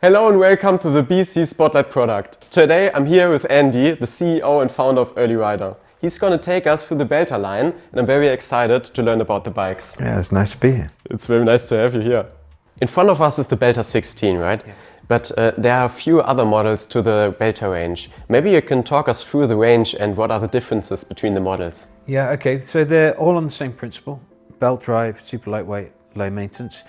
Hello and welcome to the BC Spotlight product. Today I'm here with Andy, the CEO and founder of Early Rider. He's going to take us through the Belter line and I'm very excited to learn about the bikes. Yeah, it's nice to be here. It's very nice to have you here. In front of us is the Belter 16, right? Yeah. But there are a few other models to the Belter range. Maybe you can talk us through the range and what are the differences between the models. Yeah, okay. So they're all on the same principle. Belt drive, super lightweight, low maintenance.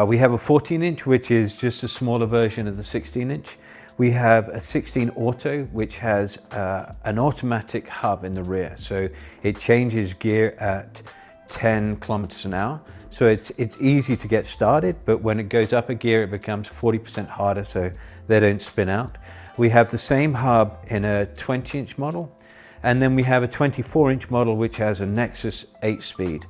We have a 14-inch, which is just a smaller version of the 16-inch. We have a 16 Auto, which has an automatic hub in the rear. So it changes gear at 10 kilometers an hour. So it's easy to get started, but when it goes up a gear, it becomes 40% harder, so they don't spin out. We have the same hub in a 20-inch model. And then we have a 24-inch model, which has a Nexus 8-speed.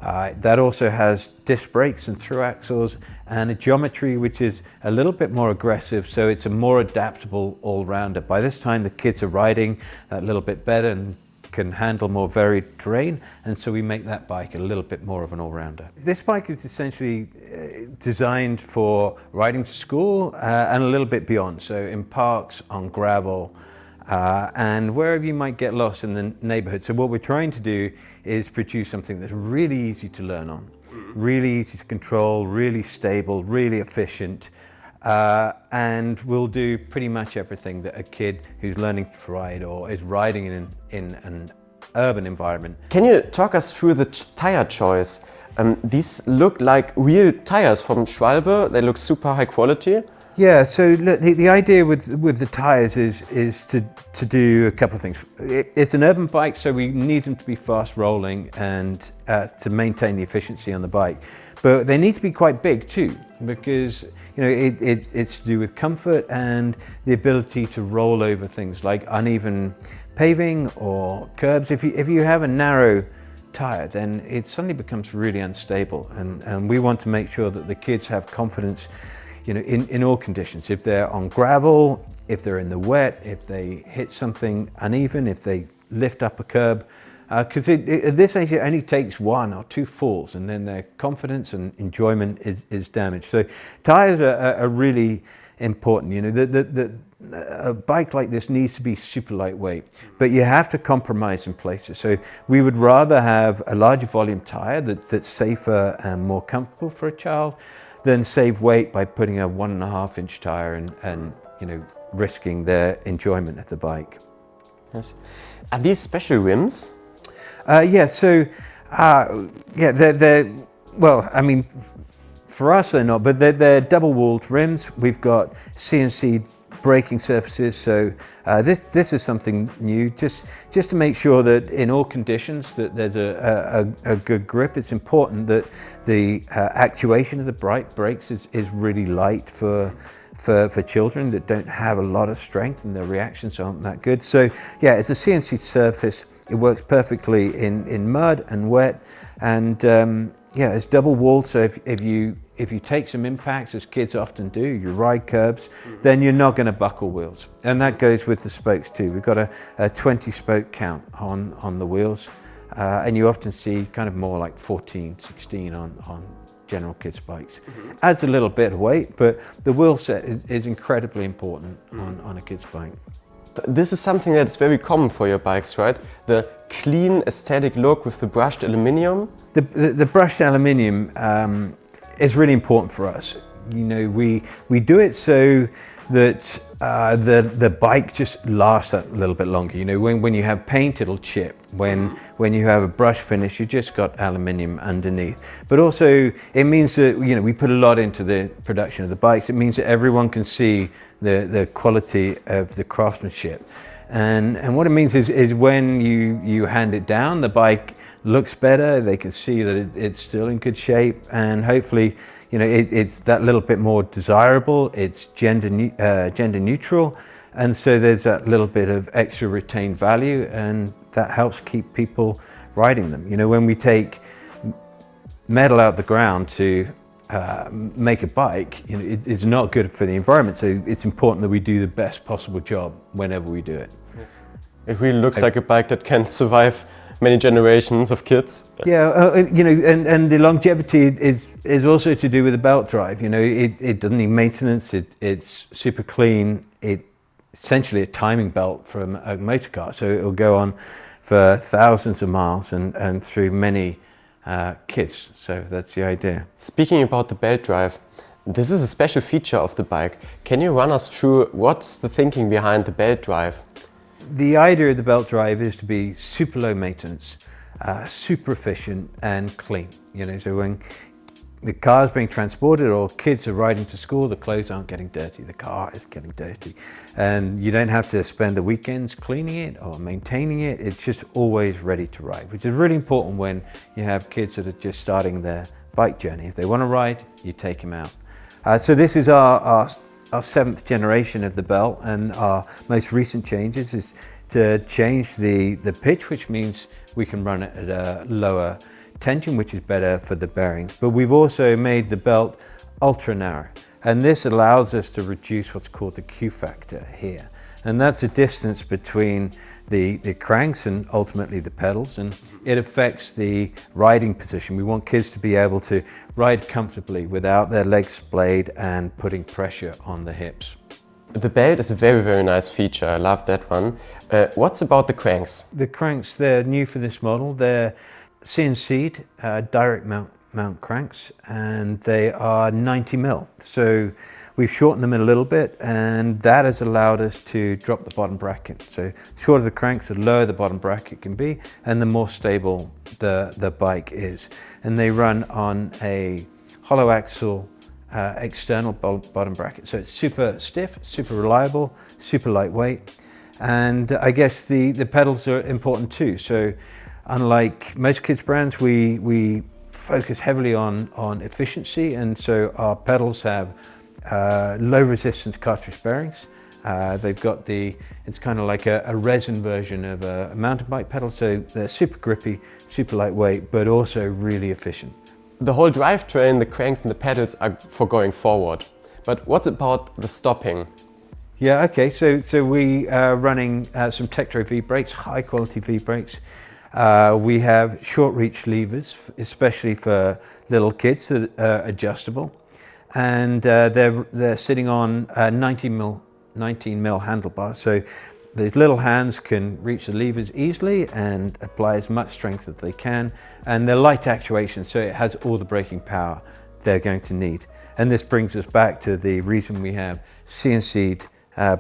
That also has disc brakes and through axles and a geometry which is a little bit more aggressive, so it's a more adaptable all-rounder. By this time the kids are riding a little bit better and can handle more varied terrain, and so we make that bike a little bit more of an all-rounder. This bike is essentially designed for riding to school and a little bit beyond, so in parks, on gravel, and wherever you might get lost in the neighborhood. So what we're trying to do is produce something that's really easy to learn on, really easy to control, really stable, really efficient, and will do pretty much everything that a kid who's learning to ride or is riding in an urban environment. Can you talk us through the tire choice? These look like real tires from Schwalbe. They look super high quality. Yeah, so look, the idea with the tires is to do a couple of things. It's an urban bike, so we need them to be fast rolling and to maintain the efficiency on the bike. But they need to be quite big too, because it's to do with comfort and the ability to roll over things like uneven paving or curbs. If you have a narrow tire, then it suddenly becomes really unstable, and we want to make sure that the kids have confidence in all conditions. If they're on gravel, if they're in the wet, if they hit something uneven, if they lift up a curb, because at this age it only takes one or two falls and then their confidence and enjoyment is damaged. So tires are really important. A bike like this needs to be super lightweight, but you have to compromise in places. So we would rather have a larger volume tire that's safer and more comfortable for a child than save weight by putting a 1.5-inch tire and risking their enjoyment of the bike. Yes. Are these special rims? Yeah. So they're well. I mean, for us they're not, but they're double-walled rims. We've got CNC braking surfaces. So this is something new, just to make sure that in all conditions that there's a good grip. It's important that the actuation of the brakes is really light for children that don't have a lot of strength and their reactions aren't that good. So yeah, it's a CNC surface. It works perfectly in mud and wet, and yeah, it's double walled. So if you take some impacts, as kids often do, you ride curbs, then you're not going to buckle wheels. And that goes with the spokes too. We've got a 20 spoke count on the wheels, and you often see kind of more like 14, 16 on general kids bikes. Adds a little bit of weight, but the wheel set is incredibly important on a kid's bike. This is something that's very common for your bikes, right? The clean aesthetic look with the brushed aluminium. The brushed aluminium is really important for us. We do it so that the bike just lasts a little bit longer. When you have paint, it'll chip. When you have a brush finish, you just got aluminium underneath. But also, it means that we put a lot into the production of the bikes. It means that everyone can see the quality of the craftsmanship. And what it means is when you hand it down, the bike looks better. They can see that it's still in good shape, and hopefully, it's that little bit more desirable. It's gender neutral, and so there's that little bit of extra retained value, and that helps keep people riding them. When we take metal out the ground to make a bike, it's not good for the environment. So it's important that we do the best possible job whenever we do it. Yes. It really looks like a bike that can survive many generations of kids. Yeah, you know, and the longevity is also to do with the belt drive. You know, it doesn't need maintenance. It's super clean. It's essentially a timing belt from a motor car, so it will go on for thousands of miles and through many kids. So that's the idea. Speaking about the belt drive, this is a special feature of the bike. Can you run us through what's the thinking behind the belt drive? The idea of the belt drive is to be super low maintenance, super efficient and clean. You know, so when the car's being transported or kids are riding to school, the clothes aren't getting dirty, the car is getting dirty. And you don't have to spend the weekends cleaning it or maintaining it. It's just always ready to ride, which is really important when you have kids that are just starting their bike journey. If they want to ride, you take them out. So this is our seventh generation of the belt, and our most recent changes is to change the pitch, which means we can run it at a lower tension, which is better for the bearings. But we've also made the belt ultra narrow, and this allows us to reduce what's called the Q factor here, and that's the distance between the cranks and ultimately the pedals, and it affects the riding position. We want kids to be able to ride comfortably without their legs splayed and putting pressure on the hips. The belt is a very, very nice feature. I love that one. What's about the cranks? The cranks, they're new for this model. They're CNC'd direct mount cranks, and they are 90 mil. So we've shortened them a little bit, and that has allowed us to drop the bottom bracket. So the shorter the cranks, the lower the bottom bracket can be, and the more stable the bike is. And they run on a hollow axle external bottom bracket. So it's super stiff, super reliable, super lightweight. And I guess the pedals are important too. So unlike most kids brands, we focus heavily on efficiency, and so our pedals have low resistance cartridge bearings. They've got it's kind of like a resin version of a mountain bike pedal, so they're super grippy, super lightweight, but also really efficient. The whole drivetrain, the cranks and the pedals are for going forward. But what about the stopping? Yeah, okay, so we are running some Tektro V-brakes, high quality V-brakes. We have short reach levers, especially for little kids that are adjustable. And they're sitting on 19 mil handlebars, so the little hands can reach the levers easily and apply as much strength as they can, and they're light actuation, so it has all the braking power they're going to need. And this brings us back to the reason we have CNC'd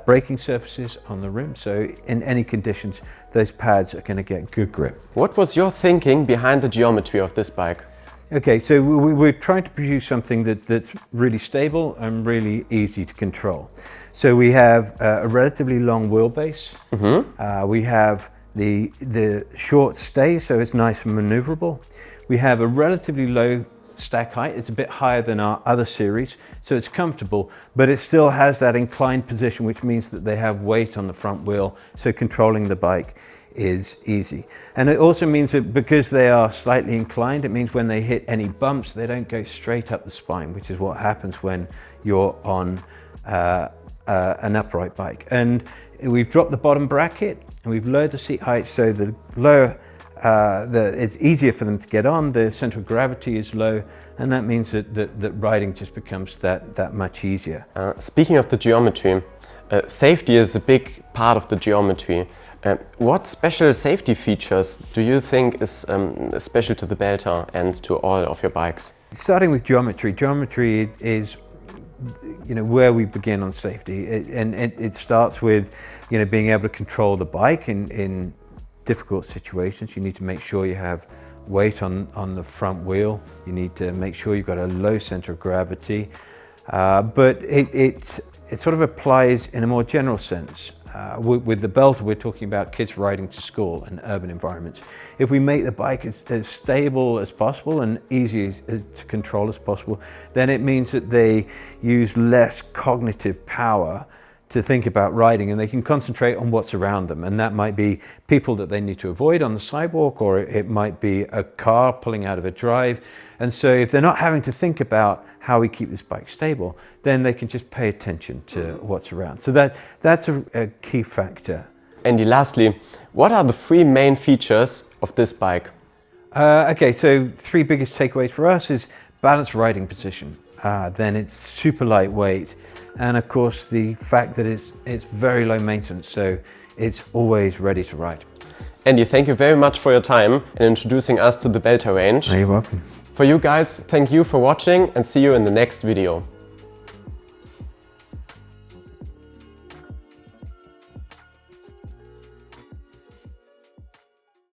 braking surfaces on the rim, so in any conditions those pads are going to get good grip. What was your thinking behind the geometry of this bike? Okay, so we're trying to produce something that's really stable and really easy to control. So we have a relatively long wheelbase. Mm-hmm. We have the short stay, so it's nice and maneuverable. We have a relatively low stack height. It's a bit higher than our other series, so it's comfortable, but it still has that inclined position, which means that they have weight on the front wheel, so controlling the bike is easy. And it also means that because they are slightly inclined, it means when they hit any bumps, they don't go straight up the spine, which is what happens when you're on an upright bike. And we've dropped the bottom bracket and we've lowered the seat height, so the lower it's easier for them to get on, the center of gravity is low, and that means that riding just becomes that much easier. Speaking of the geometry, safety is a big part of the geometry. What special safety features do you think is special to the Belter and to all of your bikes? Starting with geometry, geometry is where we begin on safety, it starts with being able to control the bike in difficult situations. You need to make sure you have weight on the front wheel. You need to make sure you've got a low center of gravity, but it sort of applies in a more general sense. With the Belter, we're talking about kids riding to school in urban environments. If we make the bike as stable as possible and easy to control as possible, then it means that they use less cognitive power to think about riding, and they can concentrate on what's around them. And that might be people that they need to avoid on the sidewalk, or it might be a car pulling out of a drive. And so if they're not having to think about how we keep this bike stable, then they can just pay attention to what's around. So that's a key factor. Andy, lastly, what are the three main features of this bike? Okay, so three biggest takeaways for us is balanced riding position. Then it's super lightweight, and of course the fact that it's very low maintenance, so it's always ready to ride. Andy, thank you very much for your time and introducing us to the Belter range. You're welcome. For you guys, thank you for watching and see you in the next video.